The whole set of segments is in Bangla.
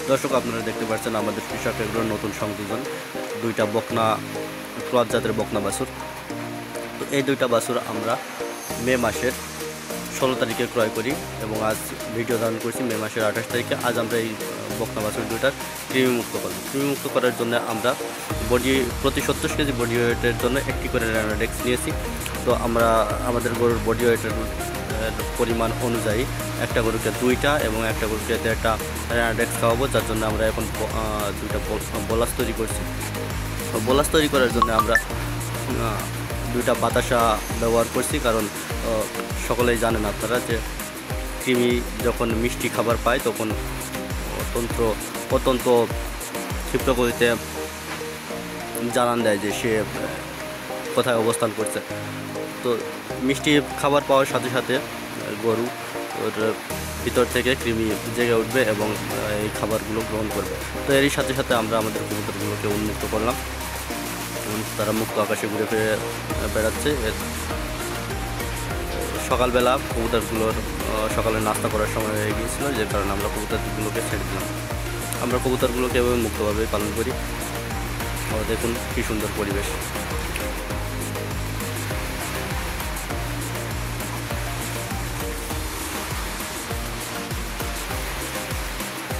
দর্শক, আপনারা দেখতে পাচ্ছেন আমাদের কৃষক এগুলোর নতুন সংযোজন, দুইটা বকনা ক্রস জাতের বকনা বাছুর। তো এই দুইটা বাছুর আমরা মে মাসের 16 তারিখে ক্রয় করি এবং আজ ভিডিও ধারণ করছি মে মাসের 28 তারিখে। আজ আমরা এই বকনা বাছুর দুইটার কৃমিমুক্ত করব। কৃমিমুক্ত করার জন্য আমরা প্রতি 70 কেজি বডি ওয়েটের জন্য একটি করে র্যানোডেক্স নিয়েছি। তো আমরা আমাদের গরুর বডি ওয়েটের পরিমাণ অনুযায়ী একটা গরুকে 2টা এবং একটা গরুকে 1.5টা র্যানোডেক্স খাওয়াবো, যার জন্য আমরা এখন 2টা বোলাস তৈরি করছি। বোলাস তৈরি করার জন্য আমরা 2টা বাতাসা ব্যবহার করছি, কারণ সকলেই জানেন আপনারা যে কৃমি যখন মিষ্টি খাবার পায় তখন অত্যন্ত ক্ষিপ্র গতিতে জানান দেয় যে সে কোথায় অবস্থান করছে। তো মিষ্টি খাবার পাওয়ার সাথে সাথে গরু ওর ভিতর থেকে কৃমি জেগে উঠবে এবং এই খাবারগুলো গ্রহণ করবে। তো এরই সাথে সাথে আমরা আমাদের কবুতরগুলোকে উন্মুক্ত করলাম এবং তারা মুক্ত আকাশে ঘুরে ফিরে বেড়াচ্ছে। সকালবেলা কবুতরগুলোর সকালে নাস্তা করার সময় হয়ে গিয়েছিল, যে কারণে আমরা কবুতরগুলোকে ছেড়ে দিলাম। আমরা কবুতরগুলোকে এভাবে মুক্তভাবে পালন করি। দেখুন কী সুন্দর পরিবেশ।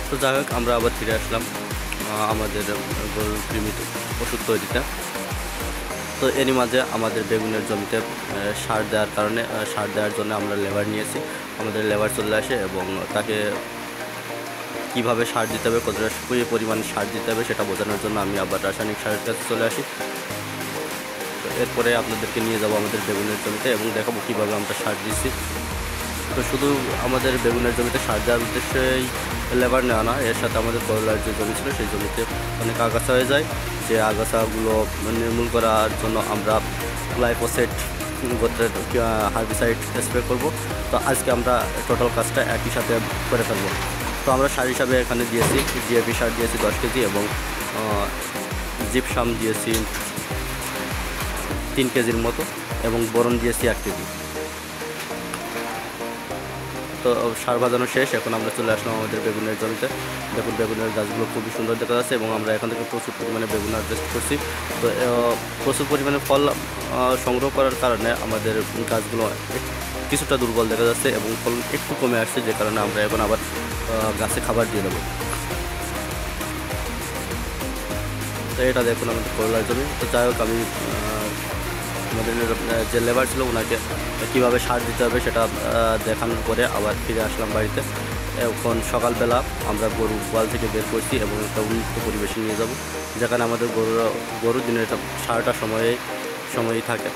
তো যাই হোক, আমরা আবার ফিরে আসলাম আমাদের গরুর কৃমির ওষুধ তৈরিতে। তো এরই মাঝে আমাদের বেগুনের জমিতে সার দেওয়ার জন্য আমরা লেবার নিয়েছি। আমাদের লেবার চলে আসে এবং তাকে কীভাবে সার দিতে হবে, কতটা পরিমাণে সার দিতে হবে সেটা বোঝানোর জন্য আমি আবার রাসায়নিক সারের কাছে চলে আসি। তো এরপরে আপনাদেরকে নিয়ে যাব আমাদের বেগুনের জমিতে এবং দেখাবো কীভাবে আমরা সার দিচ্ছি। তো শুধু আমাদের বেগুনের জমিতে সার দেওয়ার উদ্দেশ্যেই লেবার নেওয়া না, এর সাথে আমাদের করলার যে জমি ছিল সেই জমিতে অনেক আগাছা হয়ে যায়। যে আগাছাগুলো নির্মূল করার জন্য আমরা গ্লাইফোসেট গোত্রের হার্বিসাইড স্প্রে করব। তো আজকে আমরা টোটাল কাজটা একই সাথে করে ফেলব। তো আমরা সার হিসাবে এখানে দিয়েছি ডিএপি সার দিয়েছি 10 কেজি এবং জিপসাম দিয়েছি 3 কেজির মতো এবং বোরন দিয়েছি 1 কেজি। তো সার ভাজানো শেষ, এখন আমরা চলে আসলাম আমাদের বেগুনের জমিতে। দেখুন বেগুনের গাছগুলো খুবই সুন্দর দেখা যাচ্ছে এবং আমরা এখান থেকে প্রচুর পরিমাণে বেগুন হারভেস্ট করছি। তো প্রচুর পরিমাণে ফল সংগ্রহ করার কারণে আমাদের গাছগুলো কিছুটা দুর্বল দেখা যাচ্ছে এবং ফল একটু কমে আসছে, যে কারণে আমরা এখন আবার গাছে খাবার দিয়ে দেবো। তো এটা দেখুন আমাদের করলার জমি। তো যাই হোক, আমি আমাদের যে লেবার ছিল ওনাকে কীভাবে সার দিতে হবে সেটা দেখানোর পরে আবার ফিরে আসলাম বাড়িতে। এখন সকালবেলা আমরা গরু গোয়াল থেকে বের করছি এবং একটা উন্মুক্ত পরিবেশে নিয়ে যাব, যেখানে আমাদের গরু দিনের সারাটা সময়ই থাকে।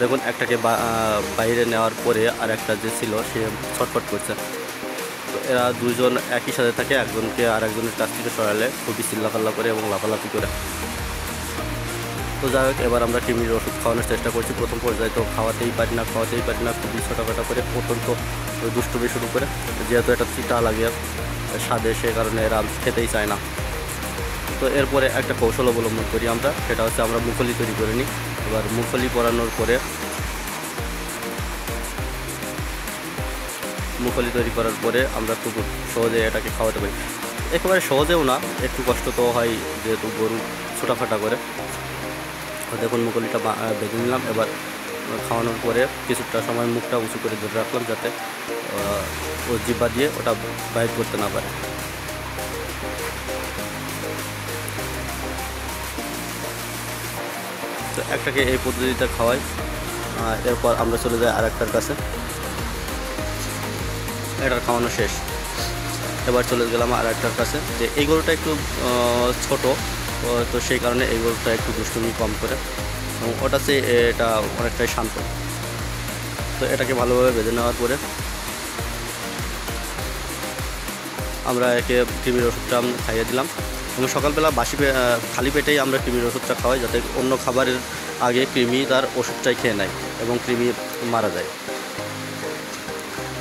দেখুন একটাকে বাইরে নেওয়ার পরে আর একটা যে ছিল সে ছটফট করছে। তো এরা দুজন একই সাথে থাকে, একজনকে আর একজনের কাছ থেকে সরালে খুবই চিল্লাপাল্লা করে এবং লাফালাফি করে। তো যাই হোক, এবার আমরা কৃমির ওষুধ খাওয়ানোর চেষ্টা করছি। প্রথম পর্যায়ে তো খাওয়াতেই পারি না, খুবই ছোটোখাটো করে অত্যন্ত দুষ্টুমি শুরু করে, যেহেতু এটা চিটা লাগে স্বাদে, সে কারণে এরা খেতেই চায় না। তো এরপরে একটা কৌশল অবলম্বন করি আমরা, সেটা হচ্ছে আমরা মুখলি তৈরি করে নিই। এবার মুখলি তৈরি করার পরে আমরা খুব সহজে এটাকে খাওয়াতে পারি। একেবারে সহজেও না, একটু কষ্ট তো হয় যেহেতু গরু ছোটাফাটা করে। দেখুন মুখলিটা বেঁধে নিলাম। এবার খাওয়ানোর পরে কিছুটা সময় মুখটা উঁচু করে ধরে রাখলাম, যাতে ও জিহ্বা দিয়ে ওটা বাইর করতে না পারে। তো একটাকে এই পদ্ধতিতে খাওয়াই। এরপর আমরা চলে যাই আর একটার কাছে। এটার খাওয়ানো শেষ, এবার চলে গেলাম আর একটার কাছে। যে এই গরুটা একটু ছোট, তো সেই কারণে এই গরুটা একটু দুষ্টুমি কম করে এবং ওটা এটা অনেকটাই শান্ত। তো এটাকে ভালোভাবে বেঁধে নেওয়ার পরে আমরা একে কৃমির ওষুধটা খাইয়ে দিলাম এবং সকালবেলা খালি পেটেই আমরা কৃমির ওষুধটা খাওয়াই, যাতে অন্য খাবারের আগে কৃমি তার ওষুধটাই খেয়ে নেয় এবং কৃমি মারা যায়।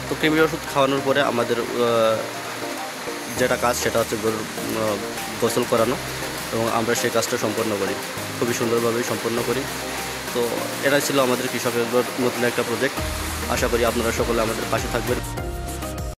তো কৃমির ওষুধ খাওয়ানোর পরে আমাদের যেটা কাজ সেটা হচ্ছে গরুর গোসল করানো এবং আমরা সেই কাজটা সম্পন্ন করি, খুবই সুন্দরভাবেই সম্পন্ন করি। তো এটাই ছিল আমাদের কৃষকের নতুন একটা প্রজেক্ট। আশা করি আপনারা সকলে আমাদের পাশে থাকবেন।